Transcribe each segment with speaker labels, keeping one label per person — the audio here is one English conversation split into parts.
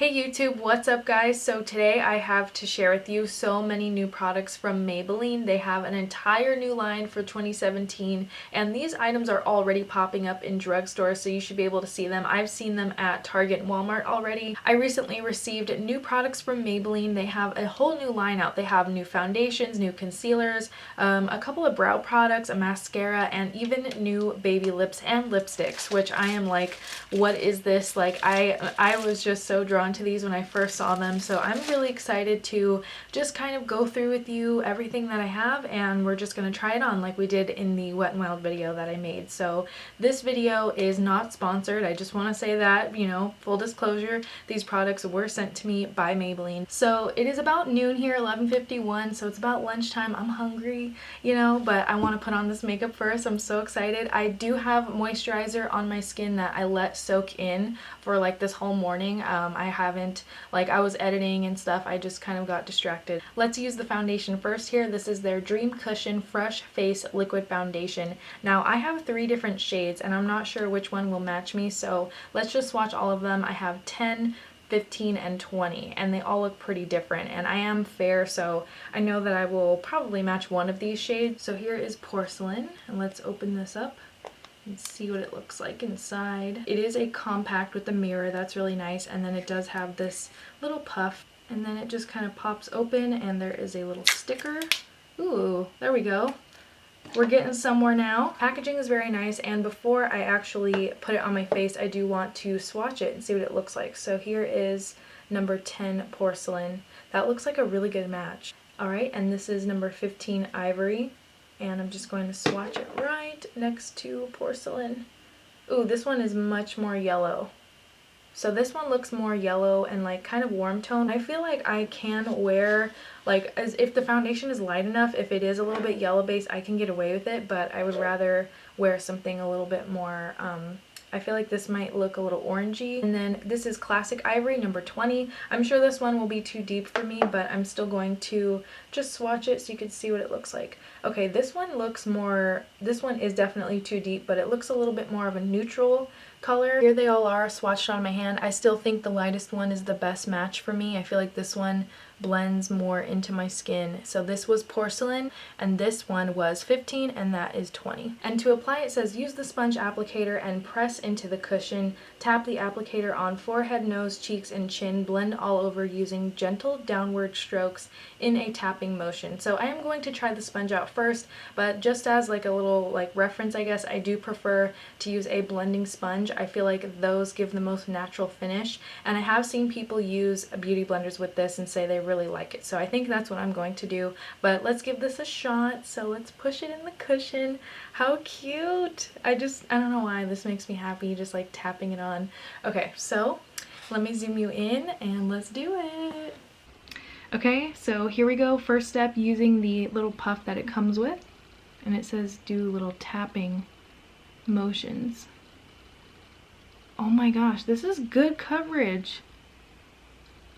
Speaker 1: Hey YouTube, what's up guys? So today I have to share with you so many new products from Maybelline. They have an entire new line for 2017 and these items are already popping up in drugstores, so you should be able to see them. I've seen them at Target and Walmart already. I recently received new products from Maybelline. They have a whole new line out. They have new foundations, new concealers, a couple of brow products, a mascara, and even new baby lips and lipsticks, which I am like, what is this? Like I was just so drawn to these when I first saw them, so I'm really excited to just kind of go through with you everything that I have, and we're just going to try it on like we did in the Wet n Wild video that I made. So this video is not sponsored. I just want to say that, you know, full disclosure, these products were sent to me by Maybelline. So it is about noon here, 11:51, so it's about lunchtime. I'm hungry, you know, but I want to put on this makeup first. I'm so excited. I do have moisturizer on my skin that I let soak in for like this whole morning. I haven't, like, I was editing and stuff, I just kind of got distracted. Let's use the foundation first here. This is their Dream Cushion Fresh Face Liquid Foundation. Now I have 3 different shades and I'm not sure which one will match me, so let's just swatch all of them. I have 10, 15, and 20, and they all look pretty different, and I am fair, so I know that I will probably match one of these shades. So here is Porcelain, and let's open this up and see what it looks like inside. It is a compact with a mirror, that's really nice, and then it does have this little puff, and then it just kind of pops open and there is a little sticker. Ooh, there we go. We're getting somewhere now. Packaging is very nice, and before I actually put it on my face, I do want to swatch it and see what it looks like. So here is number 10 Porcelain. That looks like a really good match. Alright, and this is number 15 Ivory. And I'm just going to swatch it right next to Porcelain. Ooh, this one is much more yellow. So this one looks more yellow and like kind of warm tone. I feel like I can wear, like, as if the foundation is light enough, if it is a little bit yellow based, I can get away with it, but I would rather wear something a little bit more, I feel like this might look a little orangey. And then this is Classic Ivory, number 20. I'm sure this one will be too deep for me, but I'm still going to just swatch it so you can see what it looks like. Okay, this one looks more, this one is definitely too deep, but it looks a little bit more of a neutral color. Here they all are swatched on my hand. I still think the lightest one is the best match for me. I feel like this one blends more into my skin. So this was Porcelain and this one was 15 and that is 20. And to apply, it says use the sponge applicator and press into the cushion. Tap the applicator on forehead, nose, cheeks, and chin. Blend all over using gentle downward strokes in a tapping motion. So I am going to try the sponge out first, but just as like a little like reference, I guess, I do prefer to use a blending sponge. I feel like those give the most natural finish, and I have seen people use beauty blenders with this and say they really like it, so I think that's what I'm going to do. But let's give this a shot. So let's push it in the cushion. How cute! I don't know why this makes me happy, just like tapping it on. Okay, so let me zoom you in and let's do it. Okay, so here we go. First step, using the little puff that it comes with, and it says do little tapping motions. Oh my gosh, this is good coverage.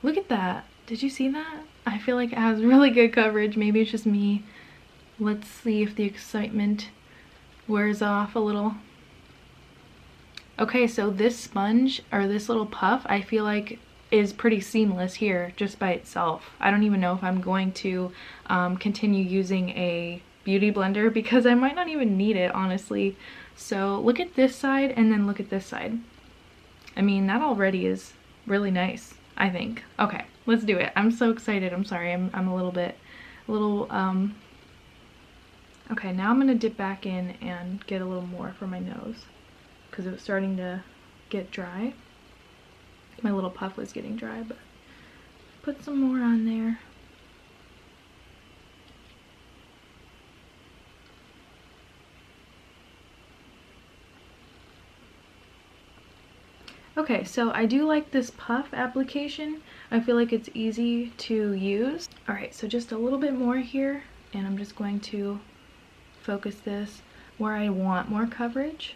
Speaker 1: Look at that. Did you see that? I feel like it has really good coverage. Maybe it's just me. Let's see if the excitement wears off a little. Okay, so this sponge, or this little puff, I feel like is pretty seamless here just by itself. I don't even know if I'm going to continue using a beauty blender because I might not even need it, honestly. So look at this side and then look at this side. I mean, that already is really nice, I think. Okay, let's do it. I'm so excited. I'm sorry, I'm a little bit, okay, now I'm gonna dip back in and get a little more for my nose because it was starting to get dry. My little puff was getting dry, but put some more on there. Okay, so I do like this puff application. I feel like it's easy to use. Alright, so just a little bit more here, and I'm just going to focus this where I want more coverage,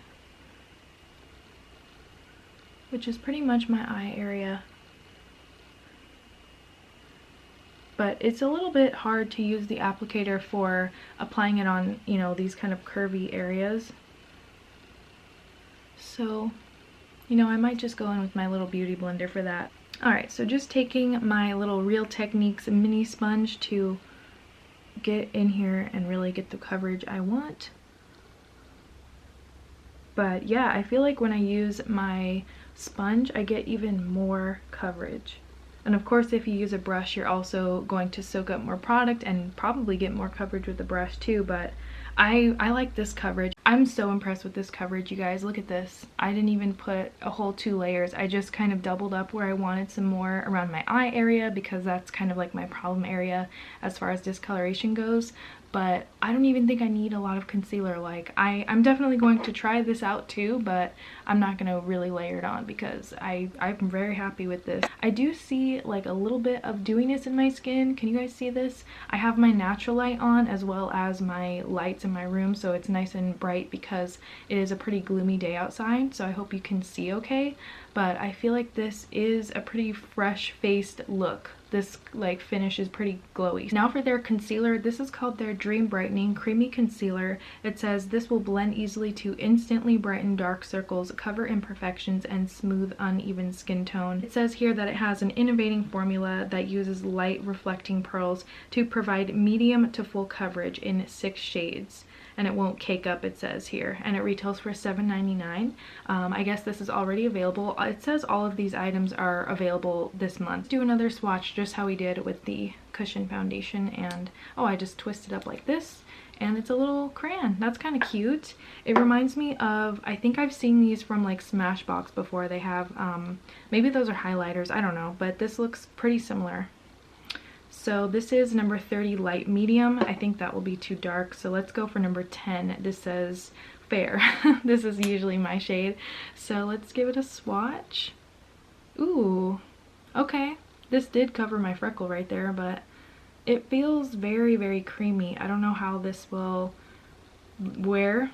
Speaker 1: which is pretty much my eye area. But it's a little bit hard to use the applicator for applying it on, you know, these kind of curvy areas. So, you know, I might just go in with my little beauty blender for that. Alright, so just taking my little Real Techniques mini sponge to get in here and really get the coverage I want. But yeah, I feel like when I use my sponge, I get even more coverage. And of course, if you use a brush, you're also going to soak up more product and probably get more coverage with the brush too, but I like this coverage. I'm so impressed with this coverage, you guys. Look at this. I didn't even put a whole 2 layers. I just kind of doubled up where I wanted some more around my eye area because that's kind of like my problem area as far as discoloration goes. But I don't even think I need a lot of concealer. Like, I'm definitely going to try this out too, but I'm not going to really layer it on because I'm very happy with this. I do see like a little bit of dewiness in my skin. Can you guys see this? I have my natural light on as well as my lights in my room, so it's nice and bright because it is a pretty gloomy day outside, so I hope you can see okay. But I feel like this is a pretty fresh-faced look. This like finish is pretty glowy. Now for their concealer, this is called their Dream Brightening Creamy Concealer. It says this will blend easily to instantly brighten dark circles, cover imperfections, and smooth uneven skin tone. It says here that it has an innovating formula that uses light reflecting pearls to provide medium to full coverage in 6 shades. And it won't cake up, it says here, and it retails for $7.99. I guess this is already available. It says all of these items are available this month. Do another swatch just how we did with the cushion foundation, and oh, I just twisted up like this, and it's a little crayon. That's kind of cute. It reminds me of, I think I've seen these from like Smashbox before. They have, maybe those are highlighters, I don't know, but this looks pretty similar. So this is number 30 light medium. I think that will be too dark, so let's go for number 10. This says fair. This is usually my shade, so let's give it a swatch. Ooh, okay, this did cover my freckle right there, but it feels very, very creamy. I don't know how this will wear.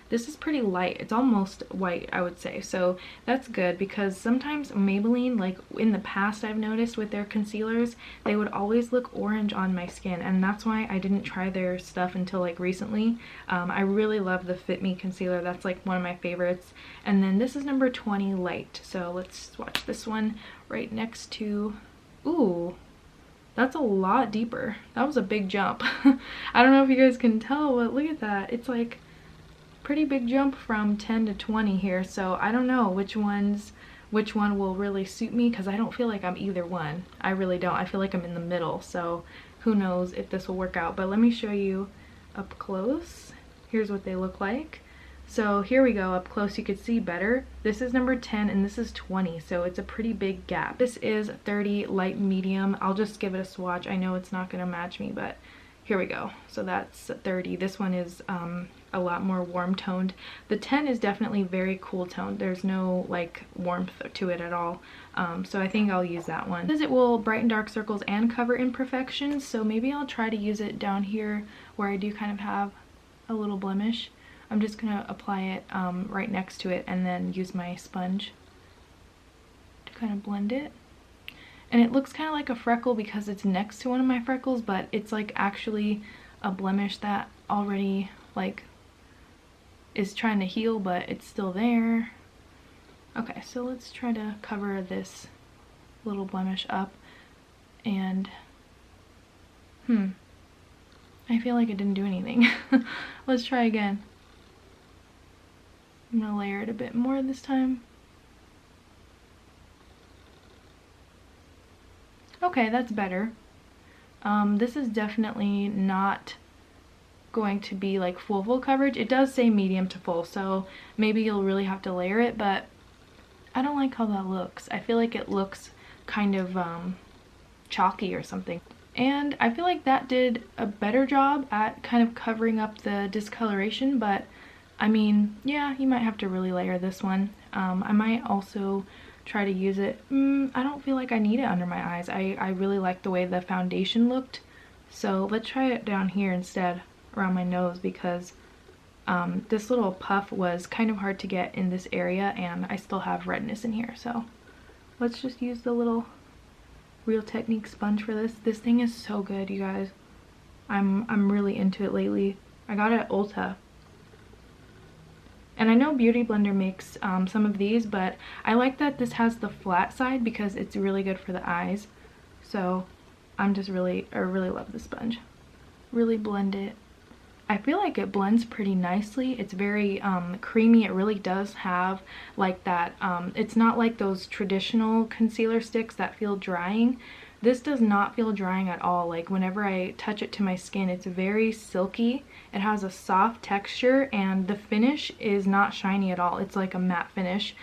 Speaker 1: This is pretty light. It's almost white, I would say, so that's good because sometimes Maybelline, like in the past I've noticed with their concealers, they would always look orange on my skin, and that's why I didn't try their stuff until like recently. I really love the Fit Me concealer. That's like one of my favorites. And then this is number 20 light, so let's swatch this one right next to, ooh, that's a lot deeper. That was a big jump. I don't know if you guys can tell, but look at that. It's like pretty big jump from 10 to 20 here. So I don't know which one will really suit me because I don't feel like I'm either one. I really don't. I feel like I'm in the middle. So who knows if this will work out. But let me show you up close. Here's what they look like. So here we go, up close you could see better. This is number 10 and this is 20, so it's a pretty big gap. This is 30 light medium. I'll just give it a swatch. I know it's not going to match me, but here we go. So that's 30. This one is a lot more warm toned. The 10 is definitely very cool toned. There's no like warmth to it at all. So I think I'll use that one. It says it will brighten dark circles and cover imperfections, so maybe I'll try to use it down here where I do kind of have a little blemish. I'm just going to apply it right next to it and then use my sponge to kind of blend it. And it looks kind of like a freckle because it's next to one of my freckles, but it's like actually a blemish that already like is trying to heal, but it's still there. Okay, so let's try to cover this little blemish up, and I feel like it didn't do anything. Let's try again. I'm gonna layer it a bit more this time. Okay, that's better. This is definitely not going to be like full coverage. It does say medium to full, so maybe you'll really have to layer it, but I don't like how that looks. I feel like it looks kind of chalky or something. And I feel like that did a better job at kind of covering up the discoloration, but I mean, yeah, you might have to really layer this one. I might also try to use it. I don't feel like I need it under my eyes. I really like the way the foundation looked. So let's try it down here instead, around my nose, because this little puff was kind of hard to get in this area and I still have redness in here. So let's just use the little Real Techniques sponge for this. This thing is so good, you guys. I'm really into it lately. I got it at Ulta. And I know Beauty Blender makes some of these, but I like that this has the flat side because it's really good for the eyes. So I really love the sponge. Really blend it. I feel like it blends pretty nicely. It's very creamy. It really does have like that, it's not like those traditional concealer sticks that feel drying. This does not feel drying at all. Like whenever I touch it to my skin, it's very silky. It has a soft texture and the finish is not shiny at all. It's like a matte finish.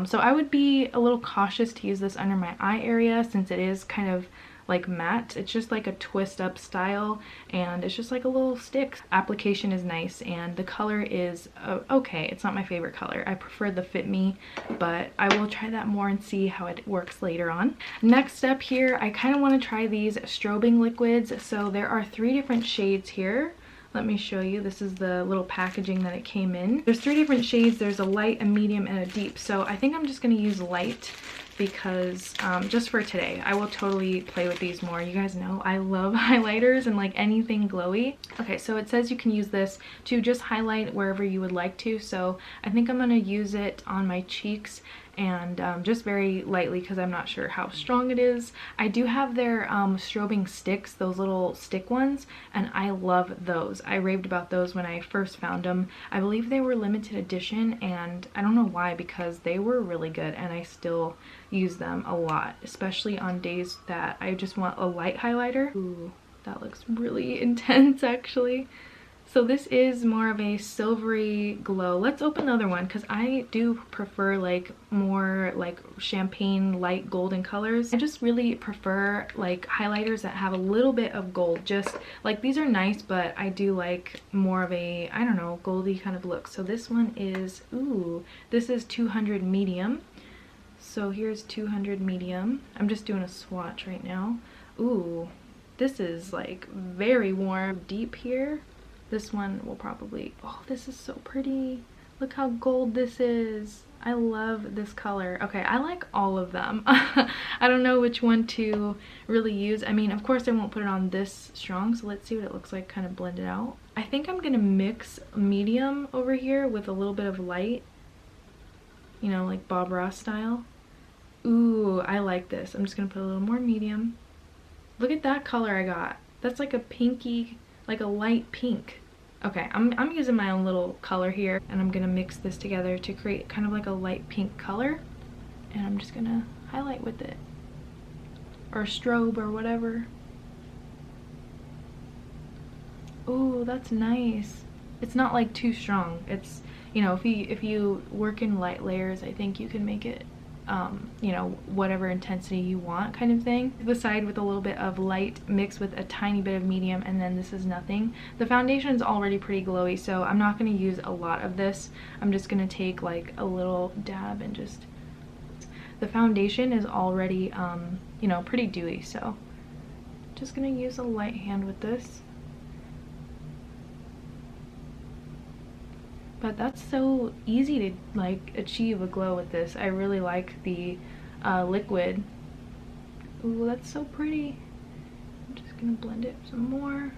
Speaker 1: So I would be a little cautious to use this under my eye area since it is kind of like matte. It's just like a twist up style and it's just like a little stick. Application is nice and the color is okay. It's not my favorite color. I prefer the Fit Me, but I will try that more and see how it works later on. Next up here, I kind of want to try these strobing liquids. So there are 3 different shades here. Let me show you. This is the little packaging that it came in. There's 3 different shades. There's a light, a medium, and a deep. So I think I'm just going to use light because just for today. I will totally play with these more. You guys know I love highlighters and like anything glowy. Okay, so it says you can use this to just highlight wherever you would like to. So I think I'm going to use it on my cheeks and just very lightly because I'm not sure how strong it is. I do have their strobing sticks, those little stick ones, and I love those. I raved about those when I first found them. I believe they were limited edition and I don't know why because they were really good and I still use them a lot, especially on days that I just want a light highlighter. Ooh, that looks really intense actually. So this is more of a silvery glow. Let's open the other one because I do prefer like more like champagne light golden colors. I just really prefer like highlighters that have a little bit of gold. Just like these are nice, but I do like more of a, I don't know, goldy kind of look. So this one is, ooh, this is 200 medium. So here's 200 medium. I'm just doing a swatch right now. Ooh, this is like very warm. Deep here. This one will probably, oh, this is so pretty. Look how gold this is. I love this color. Okay, I like all of them. I don't know which one to really use. I mean, of course I won't put it on this strong, so let's see what it looks like kind of blended out. I think I'm gonna mix medium over here with a little bit of light. You know, like Bob Ross style. Ooh, I like this. I'm just gonna put a little more medium. Look at that color I got. That's like a pinky, like a light pink. Okay, I'm using my own little color here and I'm gonna mix this together to create kind of like a light pink color. And I'm just gonna highlight with it. Or strobe or whatever. Ooh, that's nice. It's not like too strong. It's, you know, if you work in light layers, I think you can make it you know, whatever intensity you want kind of thing. The side with a little bit of light mixed with a tiny bit of medium, and then this is nothing. The foundation is already pretty glowy, so I'm not going to use a lot of this. I'm just going to take like a little dab and just, the foundation is already you know, pretty dewy, so just going to use a light hand with this. But that's so easy to like achieve a glow with this. I really like the liquid. Ooh, that's so pretty. I'm just gonna blend it some more.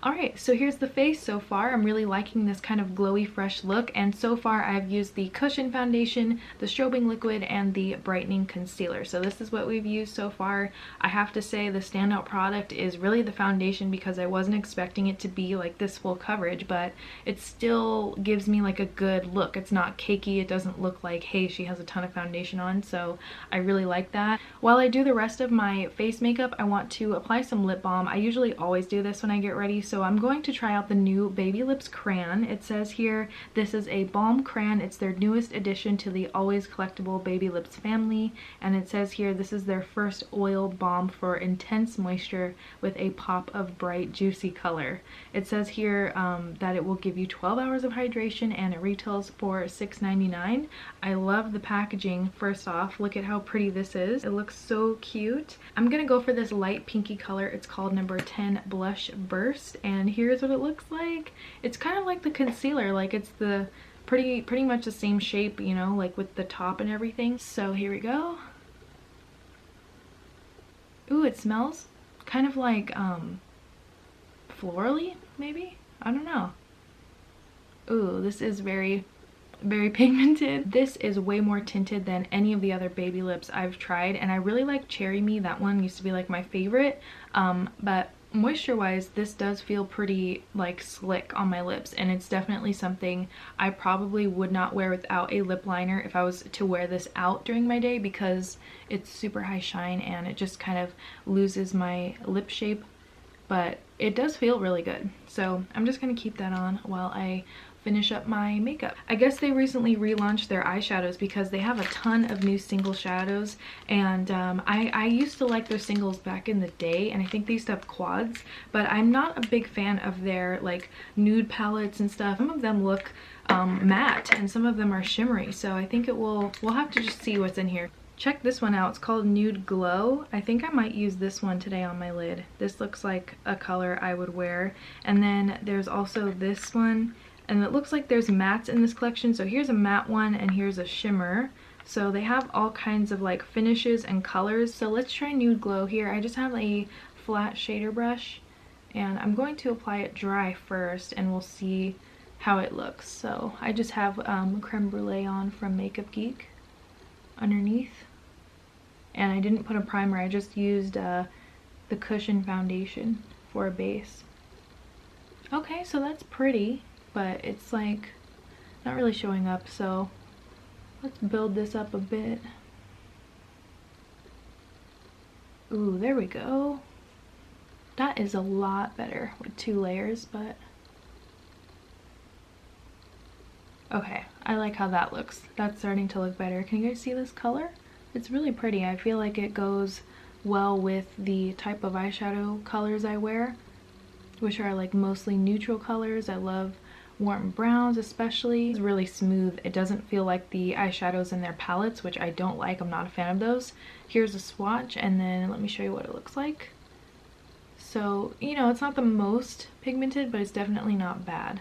Speaker 1: Alright, so here's the face so far. I'm really liking this kind of glowy, fresh look, and so far I've used the Cushion Foundation, the Strobing Liquid, and the Brightening Concealer. So this is what we've used so far. I have to say the standout product is really the foundation because I wasn't expecting it to be like this full coverage, but it still gives me like a good look. It's not cakey, it doesn't look like, hey, she has a ton of foundation on, so I really like that. While I do the rest of my face makeup, I want to apply some lip balm. I usually always do this when I get ready, so I'm going to try out the new Baby Lips Crayon. It says here this is a balm crayon. It's their newest addition to the always collectible Baby Lips family, and it says here this is their first oil balm for intense moisture with a pop of bright juicy color. It says here that it will give you 12 hours of hydration and it retails for $6.99. I love the packaging. First off, look at how pretty this is. It looks so cute. I'm gonna go for this light pinky color. It's called number 10 Blush Burst, and here's what it looks like. It's kind of like the concealer, like it's the pretty much the same shape, you know, like with the top and everything. So here we go. Ooh, it smells kind of like florally, maybe? I don't know. Ooh, this is very pigmented. This is way more tinted than any of the other baby lips I've tried, and I really like Cherry Me. That one used to be like my favorite, but moisture wise this does feel pretty like slick on my lips, and it's definitely something I probably would not wear without a lip liner if I was to wear this out during my day, because it's super high shine and it just kind of loses my lip shape, but it does feel really good. So I'm just gonna keep that on while I finish up my makeup. I guess they recently relaunched their eyeshadows because they have a ton of new single shadows, and I used to like their singles back in the day, and I think they used to have quads, but I'm not a big fan of their like nude palettes and stuff. Some of them look matte and some of them are shimmery, so I think we'll have to just see what's in here. Check this one out. It's called Nude Glow. I think I might use this one today on my lid. This looks like a color I would wear. And then there's also this one, and it looks like there's mattes in this collection. So here's a matte one and here's a shimmer. So they have all kinds of like finishes and colors. So let's try Nude Glow here. I just have a flat shader brush and I'm going to apply it dry first and we'll see how it looks. So I just have Creme Brulee on from Makeup Geek underneath. And I didn't put a primer, I just used the Cushion foundation for a base. Okay, so that's pretty, but it's like not really showing up, so let's build this up a bit. Ooh, there we go. That is a lot better with 2 layers, but okay, I like how that looks. That's starting to look better. Can you guys see this color? It's really pretty. I feel like it goes well with the type of eyeshadow colors I wear, which are like mostly neutral colors. I love warm browns especially. It's really smooth. It doesn't feel like the eyeshadows in their palettes, which I don't like. I'm not a fan of those. Here's a swatch, and then let me show you what it looks like. So, you know, it's not the most pigmented, but it's definitely not bad.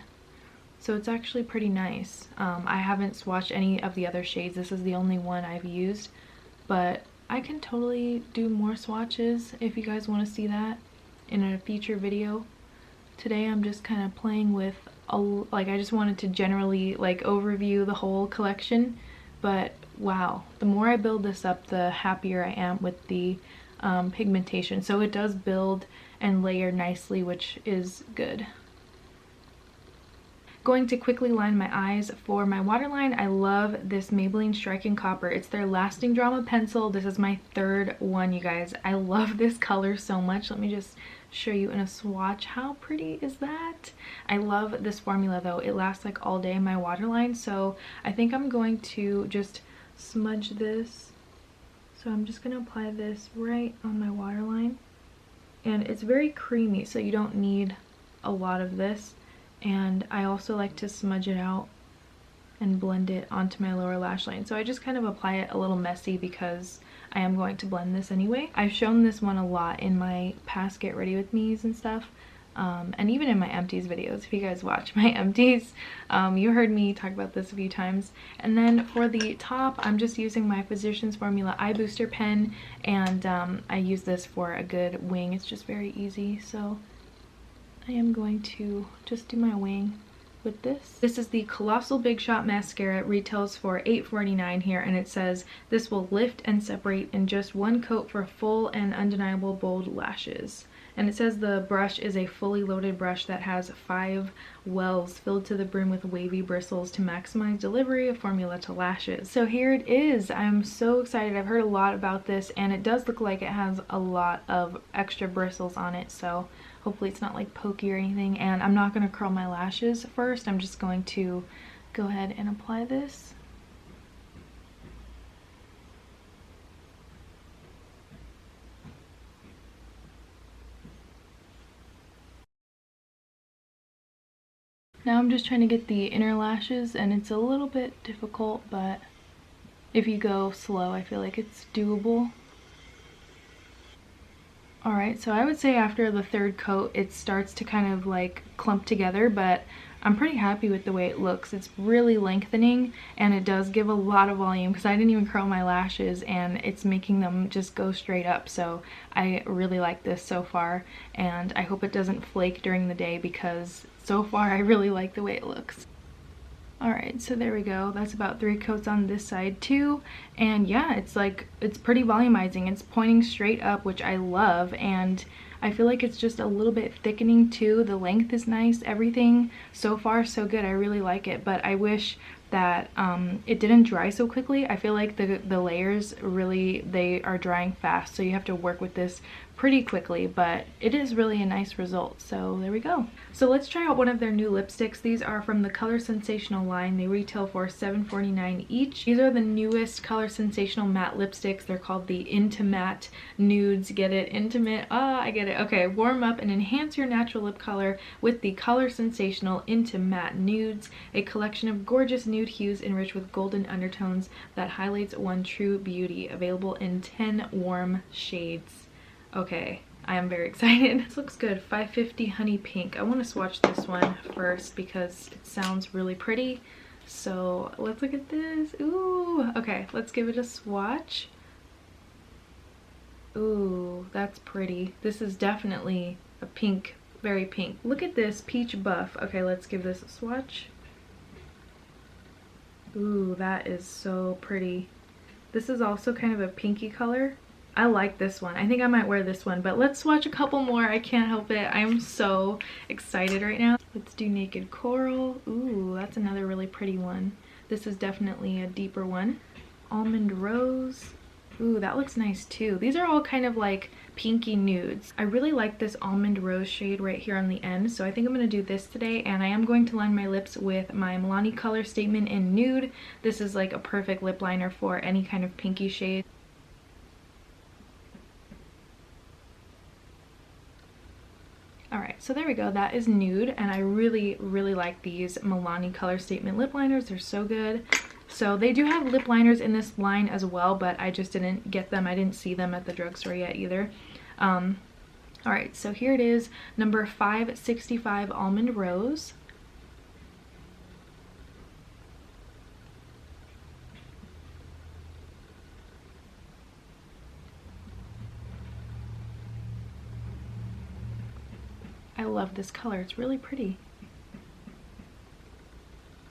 Speaker 1: So it's actually pretty nice. I haven't swatched any of the other shades. This is the only one I've used, but I can totally do more swatches if you guys want to see that in a future video. Today I'm just kind of playing with I just wanted to generally like overview the whole collection, but wow, the more I build this up, the happier I am with the pigmentation. So it does build and layer nicely, which is good. Going to quickly line my eyes. For my waterline, I love this Maybelline Striking Copper. It's their Lasting Drama pencil. This is my 3rd one, you guys. I love this color so much. Let me just show you in a swatch. How pretty is that? I love this formula though. It lasts like all day in my waterline, so I think I'm going to just smudge this. So I'm just gonna apply this right on my waterline, and it's very creamy, so you don't need a lot of this. And I also like to smudge it out and blend it onto my lower lash line. So I just kind of apply it a little messy because I am going to blend this anyway. I've shown this one a lot in my past Get Ready With Me's and stuff, and even in my empties videos. If you guys watch my empties, you heard me talk about this a few times. And then for the top, I'm just using my Physicians Formula Eye Booster pen, and I use this for a good wing. It's just very easy, so I am going to just do my wing with this. This is the Colossal Big Shot Mascara. It retails for $8.49 here, and it says this will lift and separate in just 1 coat for full and undeniable bold lashes. And it says the brush is a fully loaded brush that has 5 wells filled to the brim with wavy bristles to maximize delivery of formula to lashes. So here it is. I'm so excited. I've heard a lot about this, and it does look like it has a lot of extra bristles on it, so hopefully it's not like pokey or anything. And I'm not going to curl my lashes first. I'm just going to go ahead and apply this. Now I'm just trying to get the inner lashes, and it's a little bit difficult, but if you go slow, I feel like it's doable. Alright, so I would say after the 3rd coat it starts to kind of like clump together, but I'm pretty happy with the way it looks. It's really lengthening, and it does give a lot of volume because I didn't even curl my lashes, and it's making them just go straight up. So I really like this so far, and I hope it doesn't flake during the day because so far I really like the way it looks. Alright, so there we go. That's about 3 coats on this side too. And yeah, it's like, it's pretty volumizing. It's pointing straight up, which I love. And I feel like it's just a little bit thickening too. The length is nice. Everything so far so good. I really like it. But I wish that it didn't dry so quickly. I feel like the layers really, they are drying fast. So you have to work with this pretty quickly, but it is really a nice result. So there we go. So let's try out one of their new lipsticks. These are from the Color Sensational line. They retail for $7.49 each. These are the newest Color Sensational matte lipsticks. They're called the Inti-Matte Nudes. Get it? Intimate. Ah, I get it. Okay, warm up and enhance your natural lip color with the Color Sensational Inti-Matte Nudes, a collection of gorgeous nude hues enriched with golden undertones that highlights one true beauty. Available in 10 warm shades. Okay, I am very excited. This looks good. 550 Honey Pink. I want to swatch this one first because it sounds really pretty. So let's look at this. Ooh, okay, let's give it a swatch. Ooh, that's pretty. This is definitely a pink, very pink. Look at this, peach buff. Okay, let's give this a swatch. Ooh, that is so pretty. This is also kind of a pinky color. I like this one. I think I might wear this one, but let's swatch a couple more. I can't help it. I am so excited right now. Let's do Naked Coral. Ooh, that's another really pretty one. This is definitely a deeper one. Almond Rose. Ooh, that looks nice too. These are all kind of like pinky nudes. I really like this Almond Rose shade right here on the end, so I think I'm going to do this today, and I am going to line my lips with my Milani Color Statement in Nude. This is like a perfect lip liner for any kind of pinky shade. Alright, so there we go. That is Nude, and I really, really like these Milani Color Statement lip liners. They're so good. So they do have lip liners in this line as well, but I just didn't get them. I didn't see them at the drugstore yet either. Alright, so here it is, number 565 Almond Rose. I love this color. It's really pretty.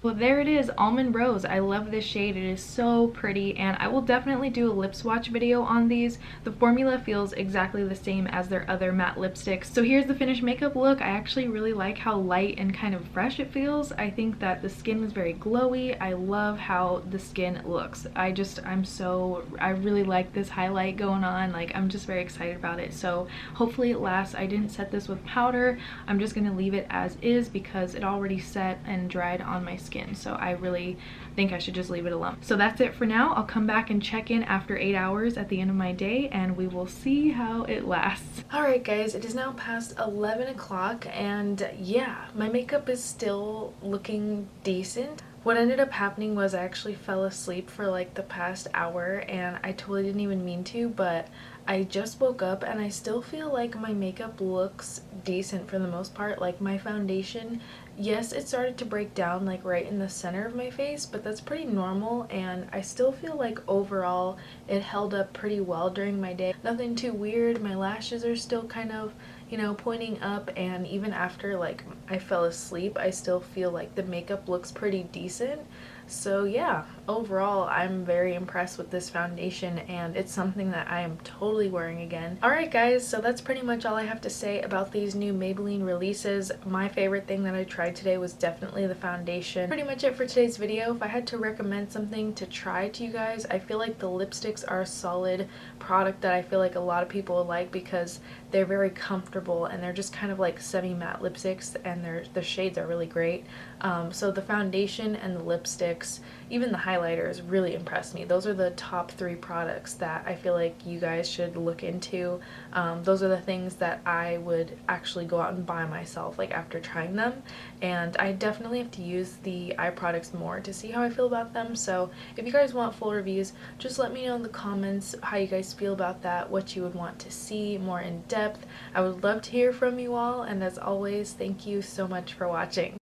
Speaker 1: Well, there it is, Almond Rose. I love this shade. It is so pretty, and I will definitely do a lip swatch video on these. The formula feels exactly the same as their other matte lipsticks. So here's the finished makeup look. I actually really like how light and kind of fresh it feels. I think that the skin was very glowy. I love how the skin looks. I really like this highlight going on. Like, I'm just very excited about it. So hopefully it lasts. I didn't set this with powder. I'm just gonna leave it as is because it already set and dried on my skin. So I really think I should just leave it alone. So that's it for now. I'll come back and check in after 8 hours at the end of my day, and we will see how it lasts. Alright guys, it is now past 11 o'clock, and yeah, my makeup is still looking decent. What ended up happening was I actually fell asleep for like the past hour, and I totally didn't even mean to, but I just woke up and I still feel like my makeup looks decent for the most part. Like my foundation, yes, it started to break down like right in the center of my face, but that's pretty normal, and I still feel like overall it held up pretty well during my day. Nothing too weird. My lashes are still kind of, you know, pointing up, and even after like I fell asleep, I still feel like the makeup looks pretty decent. So yeah, overall I'm very impressed with this foundation, and it's something that I am totally wearing again. Alright guys, so that's pretty much all I have to say about these new Maybelline releases. My favorite thing that I tried today was definitely the foundation. Pretty much it for today's video. If I had to recommend something to try to you guys, I feel like the lipsticks are a solid product that I feel like a lot of people will like because they're very comfortable and they're just kind of like semi-matte lipsticks, and the shades are really great. So the foundation and the lipsticks, even the highlighters, really impressed me. Those are the top 3 products that I feel like you guys should look into. Those are the things that I would actually go out and buy myself like after trying them, and I definitely have to use the eye products more to see how I feel about them. So if you guys want full reviews, just let me know in the comments how you guys feel about that, what you would want to see more in depth. I would love to hear from you all, and as always, thank you so much for watching.